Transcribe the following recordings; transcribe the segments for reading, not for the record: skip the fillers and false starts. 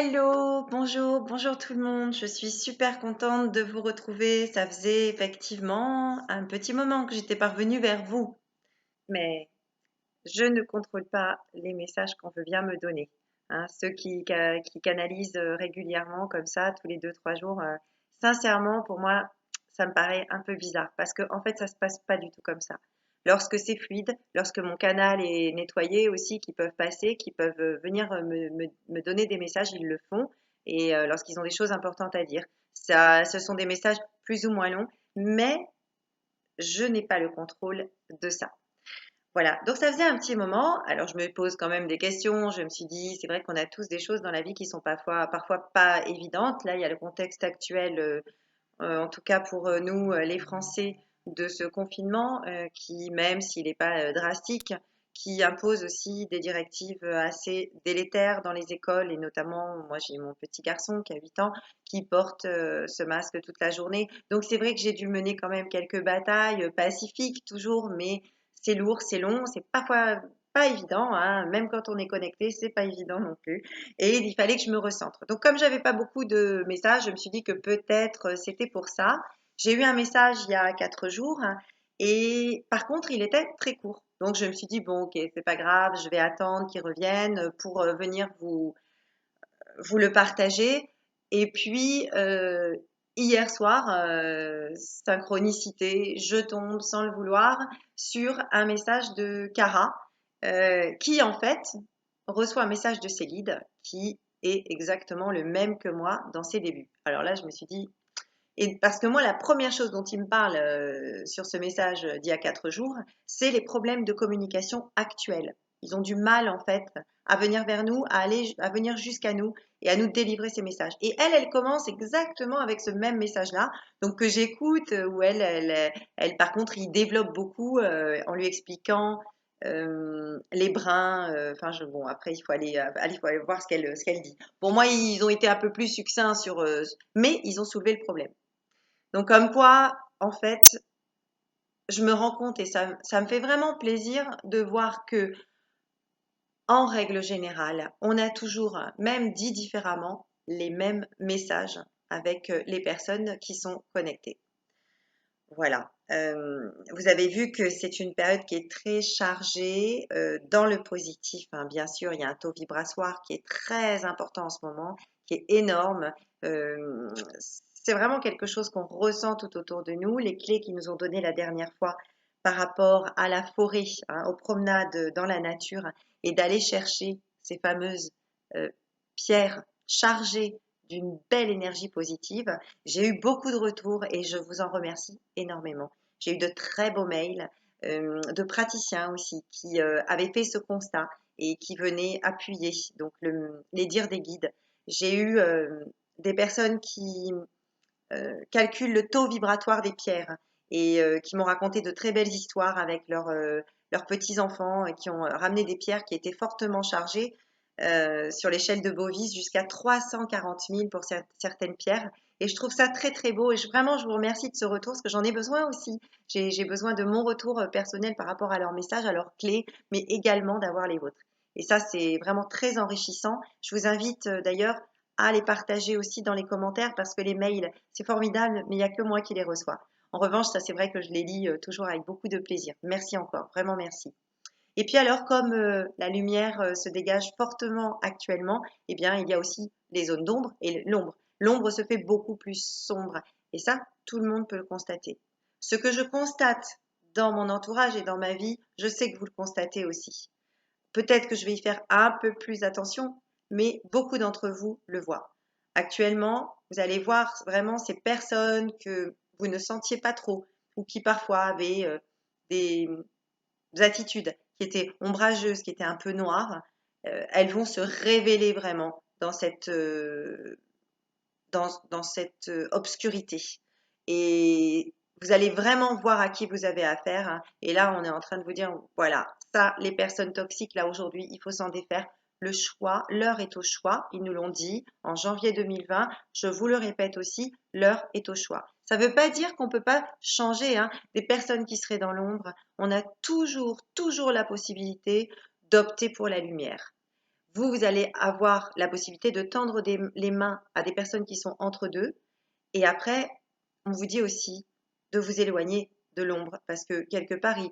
Hello, bonjour, bonjour tout le monde. Je suis super contente de vous retrouver. Ça faisait effectivement un petit moment que j'étais parvenue vers vous, mais je ne contrôle pas les messages qu'on veut bien me donner. Hein, ceux qui canalisent régulièrement comme ça, tous les 2, 3 jours, sincèrement, pour moi, ça me paraît un peu bizarre parce que en fait, ça se passe pas du tout comme ça. Lorsque c'est fluide, lorsque mon canal est nettoyé aussi, qui peuvent passer, qui peuvent venir me donner des messages, ils le font. Et lorsqu'ils ont des choses importantes à dire, ça, ce sont des messages plus ou moins longs, mais je n'ai pas le contrôle de ça. Voilà, donc ça faisait un petit moment. Alors je me pose quand même des questions. Je me suis dit, c'est vrai qu'on a tous des choses dans la vie qui sont parfois pas évidentes. Là, il y a le contexte actuel, en tout cas pour nous, les Français, de ce confinement qui, même s'il n'est pas drastique, qui impose aussi des directives assez délétères dans les écoles et notamment, moi j'ai mon petit garçon qui a 8 ans qui porte ce masque toute la journée. Donc c'est vrai que j'ai dû mener quand même quelques batailles pacifiques toujours, mais c'est lourd, c'est long, c'est parfois pas évident, hein. Même quand on est connecté, c'est pas évident non plus. Et il fallait que je me recentre. Donc, comme j'avais pas beaucoup de messages, je me suis dit que peut-être c'était pour ça. J'ai eu un message il y a 4 jours et par contre, il était très court. Donc, je me suis dit, bon, ok, c'est pas grave, je vais attendre qu'il revienne pour venir vous le partager. Et puis, hier soir, synchronicité, je tombe sans le vouloir sur un message de Cara qui, en fait, reçoit un message de ses guides qui est exactement le même que moi dans ses débuts. Alors là, je me suis dit, et parce que moi, la première chose dont il me parle sur ce message d'il y a 4 jours, c'est les problèmes de communication actuels. Ils ont du mal, en fait, à venir vers nous, à venir jusqu'à nous et à nous délivrer ces messages. Et elle commence exactement avec ce même message-là, donc que j'écoute, où elle, par contre, il développe beaucoup en lui expliquant les brins. Enfin, bon, après, il faut aller voir ce qu'elle dit. Pour moi, ils ont été un peu plus succincts mais ils ont soulevé le problème. Donc comme quoi, en fait, je me rends compte et ça me fait vraiment plaisir de voir que, en règle générale, on a toujours, même dit différemment, les mêmes messages avec les personnes qui sont connectées. Voilà. Vous avez vu que c'est une période qui est très chargée dans le positif, hein. Bien sûr, il y a un taux vibratoire qui est très important en ce moment, qui est énorme. Euh, c'est vraiment quelque chose qu'on ressent tout autour de nous. Les clés qu'ils nous ont données la dernière fois par rapport à la forêt, hein, aux promenades dans la nature et d'aller chercher ces fameuses euh, pierres chargées d'une belle énergie positive. J'ai eu beaucoup de retours et je vous en remercie énormément. J'ai eu de très beaux mails de praticiens aussi qui avaient fait ce constat et qui venaient appuyer donc les dires des guides. J'ai eu des personnes qui calculent le taux vibratoire des pierres et qui m'ont raconté de très belles histoires avec leurs petits-enfants qui ont ramené des pierres qui étaient fortement chargées sur l'échelle de Bovis jusqu'à 340 000 pour certaines pierres. Et je trouve ça très très beau et vraiment je vous remercie de ce retour parce que j'en ai besoin aussi. J'ai besoin de mon retour personnel par rapport à leurs messages, à leurs clés, mais également d'avoir les vôtres. Et ça, c'est vraiment très enrichissant. Je vous invite d'ailleurs à les partager aussi dans les commentaires parce que les mails, c'est formidable, mais il n'y a que moi qui les reçois. En revanche, ça c'est vrai que je les lis toujours avec beaucoup de plaisir. Merci encore, vraiment merci. Et puis alors, comme la lumière se dégage fortement actuellement, eh bien, il y a aussi les zones d'ombre et l'ombre. L'ombre se fait beaucoup plus sombre. Et ça, tout le monde peut le constater. Ce que je constate dans mon entourage et dans ma vie, je sais que vous le constatez aussi. Peut-être que je vais y faire un peu plus attention, mais beaucoup d'entre vous le voient. Actuellement, vous allez voir vraiment ces personnes que vous ne sentiez pas trop ou qui parfois avaient des attitudes qui étaient ombrageuses, qui étaient un peu noires. Elles vont se révéler vraiment dans cette obscurité. Et vous allez vraiment voir à qui vous avez affaire, hein. Et là, on est en train de vous dire, voilà, ça, les personnes toxiques, là, aujourd'hui, il faut s'en défaire. Le choix, l'heure est au choix. Ils nous l'ont dit en janvier 2020. Je vous le répète aussi, l'heure est au choix. Ça ne veut pas dire qu'on ne peut pas changer, hein. Des personnes qui seraient dans l'ombre, on a toujours, toujours la possibilité d'opter pour la lumière. vous allez avoir la possibilité de tendre les mains à des personnes qui sont entre deux. Et après, on vous dit aussi de vous éloigner de l'ombre parce que quelque part, ils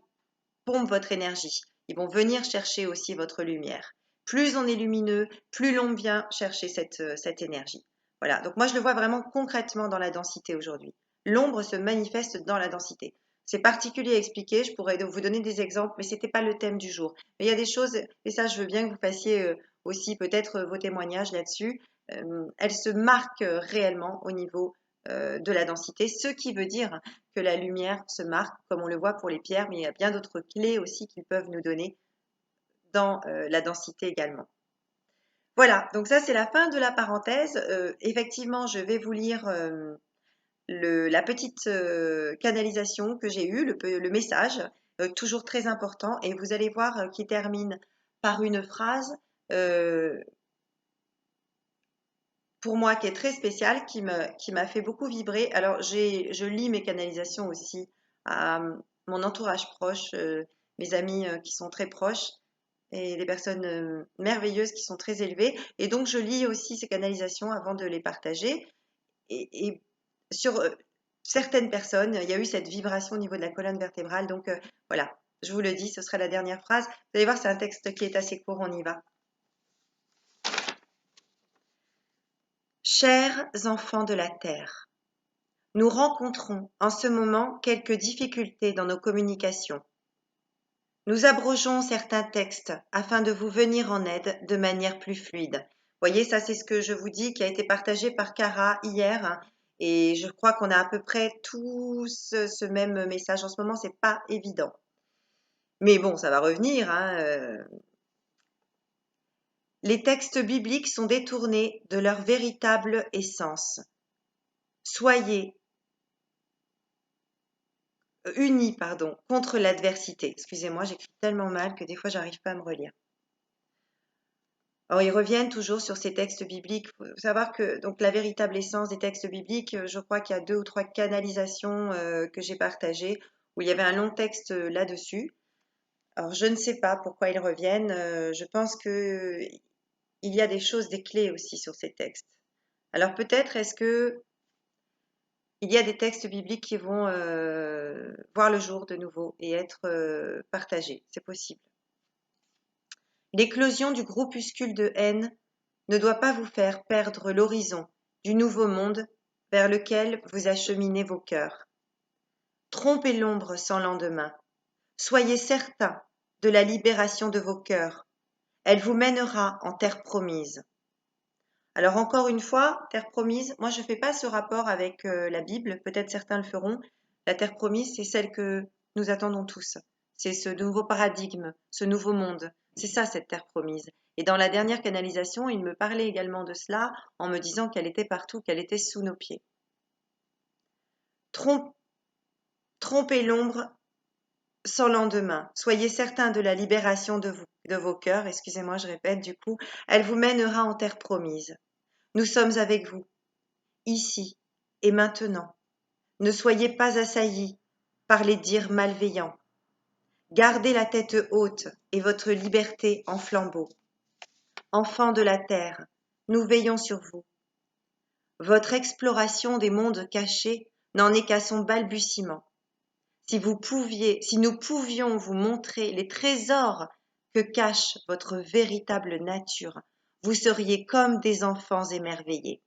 pompent votre énergie. Ils vont venir chercher aussi votre lumière. Plus on est lumineux, plus l'ombre vient chercher cette énergie. Voilà, donc moi je le vois vraiment concrètement dans la densité aujourd'hui. L'ombre se manifeste dans la densité. C'est particulier à expliquer, je pourrais vous donner des exemples, mais ce n'était pas le thème du jour. Mais il y a des choses, et ça je veux bien que vous fassiez aussi peut-être vos témoignages là-dessus. Elles se marquent réellement au niveau de la densité, ce qui veut dire que la lumière se marque, comme on le voit pour les pierres, mais il y a bien d'autres clés aussi qu'ils peuvent nous donner dans la densité également. Voilà, donc ça c'est la fin de la parenthèse. Effectivement, je vais vous lire la petite canalisation que j'ai eue, le message, toujours très important, et vous allez voir qu'il termine par une phrase pour moi qui est très spéciale, qui m'a fait beaucoup vibrer. Alors je lis mes canalisations aussi à mon entourage proche, mes amis qui sont très proches et des personnes merveilleuses qui sont très élevées. Et donc je lis aussi ces canalisations avant de les partager. Et sur certaines personnes, il y a eu cette vibration au niveau de la colonne vertébrale. Donc voilà, je vous le dis, ce sera la dernière phrase. Vous allez voir, c'est un texte qui est assez court, on y va. Chers enfants de la terre, nous rencontrons en ce moment quelques difficultés dans nos communications. Nous abrogeons certains textes afin de vous venir en aide de manière plus fluide. Vous voyez, ça c'est ce que je vous dis qui a été partagé par Cara hier. Et je crois qu'on a à peu près tous ce même message. En ce moment, c'est pas évident. Mais bon, ça va revenir. Les textes bibliques sont détournés de leur véritable essence. Soyez unis, contre l'adversité. Excusez-moi, j'écris tellement mal que des fois, j'arrive pas à me relire. Alors, ils reviennent toujours sur ces textes bibliques. Il faut savoir que donc la véritable essence des textes bibliques, je crois qu'il y a 2 ou 3 canalisations que j'ai partagées où il y avait un long texte là-dessus. Alors, je ne sais pas pourquoi ils reviennent. Je pense que il y a des choses, des clés aussi sur ces textes. Alors peut-être est-ce que il y a des textes bibliques qui vont voir le jour de nouveau et être partagés. C'est possible. L'éclosion du groupuscule de haine ne doit pas vous faire perdre l'horizon du nouveau monde vers lequel vous acheminez vos cœurs. Trompez l'ombre sans lendemain. Soyez certains de la libération de vos cœurs. Elle vous mènera en terre promise. Alors encore une fois, terre promise, moi je ne fais pas ce rapport avec la Bible, peut-être certains le feront. La terre promise, c'est celle que nous attendons tous. C'est ce nouveau paradigme, ce nouveau monde. C'est ça cette terre promise. Et dans la dernière canalisation, il me parlait également de cela en me disant qu'elle était partout, qu'elle était sous nos pieds. Trompez l'ombre sans lendemain. Soyez certains de la libération de vos cœurs. Excusez-moi, je répète du coup. Elle vous mènera en terre promise. Nous sommes avec vous, ici et maintenant. Ne soyez pas assaillis par les dires malveillants. Gardez la tête haute et votre liberté en flambeau. Enfants de la terre, nous veillons sur vous. Votre exploration des mondes cachés n'en est qu'à son balbutiement. Si nous pouvions vous montrer les trésors que cache votre véritable nature, vous seriez comme des enfants émerveillés.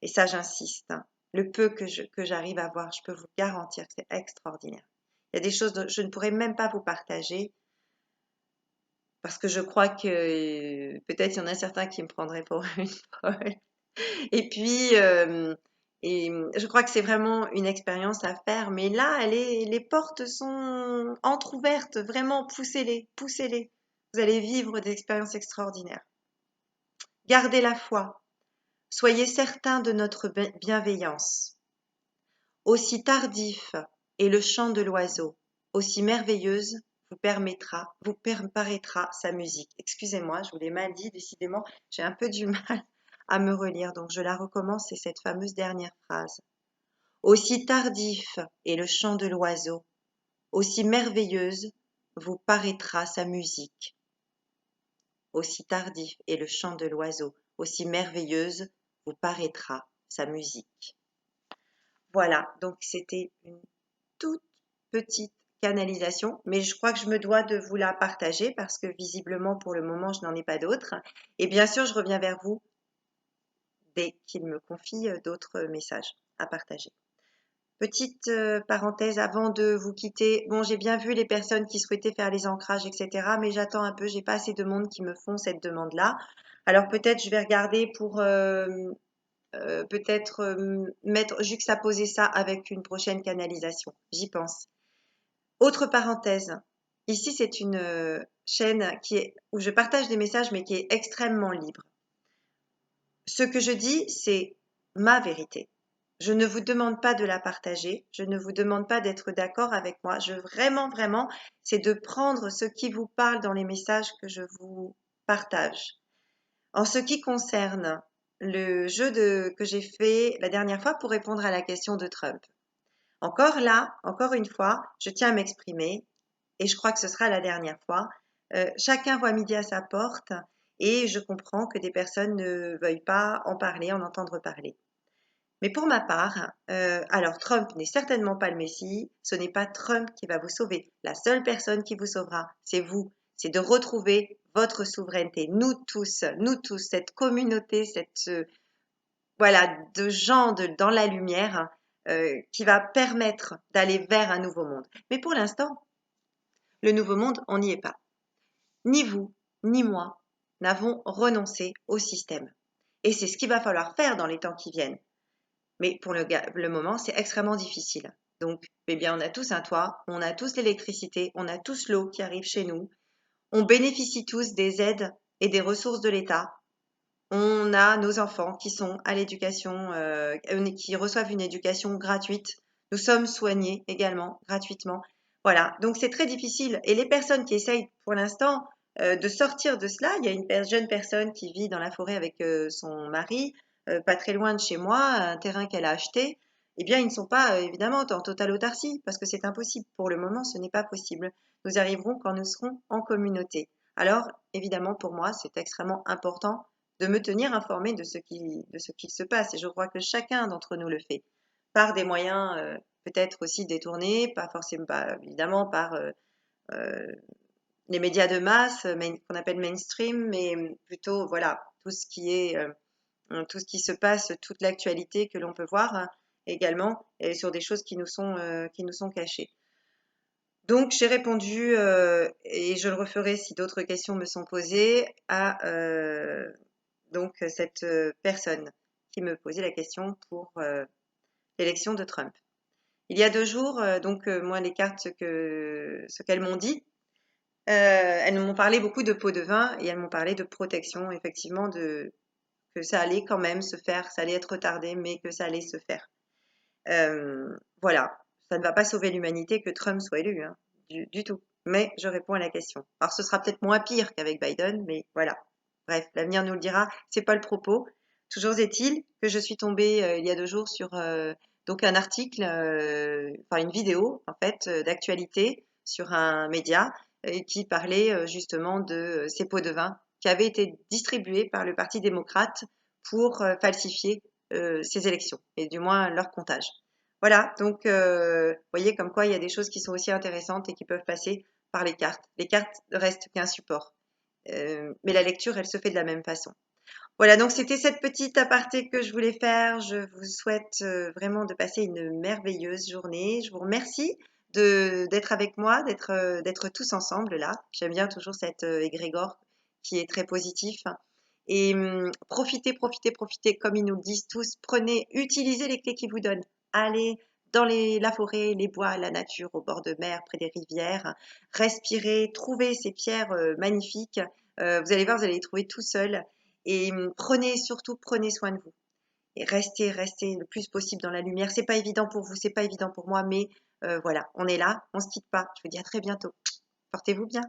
Et ça, j'insiste, le peu que j'arrive à voir, je peux vous garantir que c'est extraordinaire. Il y a des choses que je ne pourrais même pas vous partager parce que je crois que peut-être il y en a certains qui me prendraient pour une folle. Et puis, je crois que c'est vraiment une expérience à faire. Mais là, les portes sont entrouvertes. Vraiment, poussez-les, poussez-les. Vous allez vivre des expériences extraordinaires. Gardez la foi. Soyez certains de notre bienveillance. Aussi tardif est le chant de l'oiseau, aussi merveilleuse vous paraîtra sa musique. Excusez-moi, je vous l'ai mal dit, décidément, j'ai un peu du mal à me relire, donc je la recommence, c'est cette fameuse dernière phrase. Aussi tardif est le chant de l'oiseau, aussi merveilleuse vous paraîtra sa musique. aussi tardif est le chant de l'oiseau, aussi merveilleuse vous paraîtra sa musique. Voilà, donc c'était une toute petite canalisation, mais je crois que je me dois de vous la partager parce que visiblement pour le moment je n'en ai pas d'autres. Et bien sûr, je reviens vers vous dès qu'il me confie d'autres messages à partager. Petite parenthèse avant de vous quitter. Bon, j'ai bien vu les personnes qui souhaitaient faire les ancrages, etc. Mais j'attends un peu, j'ai pas assez de monde qui me font cette demande-là. Alors peut-être je vais regarder pour peut-être juxtaposer ça avec une prochaine canalisation. J'y pense. Autre parenthèse. Ici, c'est une chaîne où je partage des messages, mais qui est extrêmement libre. Ce que je dis, c'est ma vérité. Je ne vous demande pas de la partager, je ne vous demande pas d'être d'accord avec moi. Vraiment, c'est de prendre ce qui vous parle dans les messages que je vous partage. En ce qui concerne le jeu que j'ai fait la dernière fois pour répondre à la question de Trump. Encore une fois, je tiens à m'exprimer et je crois que ce sera la dernière fois. Chacun voit midi à sa porte et je comprends que des personnes ne veuillent pas en parler, en entendre parler. Mais pour ma part, alors Trump n'est certainement pas le Messie, ce n'est pas Trump qui va vous sauver. La seule personne qui vous sauvera, c'est vous. C'est de retrouver votre souveraineté. Nous tous, cette communauté, voilà, de gens dans la lumière qui va permettre d'aller vers un nouveau monde. Mais pour l'instant, le nouveau monde, on n'y est pas. Ni vous, ni moi n'avons renoncé au système. Et c'est ce qu'il va falloir faire dans les temps qui viennent. Mais pour le moment, c'est extrêmement difficile. Donc, eh bien, on a tous un toit, on a tous l'électricité, on a tous l'eau qui arrive chez nous, on bénéficie tous des aides et des ressources de l'État. On a nos enfants qui sont à l'éducation, qui reçoivent une éducation gratuite. Nous sommes soignés également gratuitement. Voilà, donc c'est très difficile. Et les personnes qui essayent pour l'instant de sortir de cela, il y a une jeune personne qui vit dans la forêt avec son mari, pas très loin de chez moi, un terrain qu'elle a acheté. Eh bien, ils ne sont pas évidemment en totale autarcie parce que c'est impossible. Pour le moment, ce n'est pas possible. Nous arriverons quand nous serons en communauté. Alors, évidemment, pour moi, c'est extrêmement important de me tenir informée de ce qui se passe. Et je crois que chacun d'entre nous le fait, par des moyens peut-être aussi détournés, pas forcément, pas, évidemment par euh, les médias de masse, qu'on appelle mainstream, mais plutôt voilà tout ce qui se passe, toute l'actualité que l'on peut voir également, et sur des choses qui nous sont cachées. Donc, j'ai répondu, et je le referai si d'autres questions me sont posées, à donc cette personne qui me posait la question pour l'élection de Trump. Il y a 2 jours, moi les cartes, ce qu'elles m'ont dit, elles m'ont parlé beaucoup de pot de vin et elles m'ont parlé de protection, effectivement, que ça allait quand même se faire, ça allait être retardé, mais que ça allait se faire. Voilà, ça ne va pas sauver l'humanité que Trump soit élu, hein, du tout. Mais je réponds à la question. Alors ce sera peut-être moins pire qu'avec Biden, mais voilà. Bref, l'avenir nous le dira. C'est pas le propos. Toujours est-il que je suis tombée il y a 2 jours sur donc un article, enfin une vidéo en fait d'actualité sur un média qui parlait justement de ces pots de vin qui avaient été distribués par le Parti démocrate pour falsifier ces élections et du moins leur comptage. Voilà, donc vous voyez comme quoi il y a des choses qui sont aussi intéressantes et qui peuvent passer par les cartes. Les cartes restent qu'un support. Mais la lecture, elle se fait de la même façon. Voilà, donc c'était cette petite aparté que je voulais faire. Je vous souhaite vraiment de passer une merveilleuse journée. Je vous remercie d'être avec moi, d'être tous ensemble là. J'aime bien toujours cet égrégore qui est très positif. Et profitez, comme ils nous le disent tous. Utilisez les clés qu'ils vous donnent. Allez dans la forêt, les bois, la nature, au bord de mer, près des rivières. Respirez, trouvez ces pierres magnifiques. Vous allez voir, vous allez les trouver tout seuls. Et surtout, prenez soin de vous. Et restez le plus possible dans la lumière. C'est pas évident pour vous, c'est pas évident pour moi, mais voilà, on est là, on se quitte pas. Je vous dis à très bientôt. Portez-vous bien.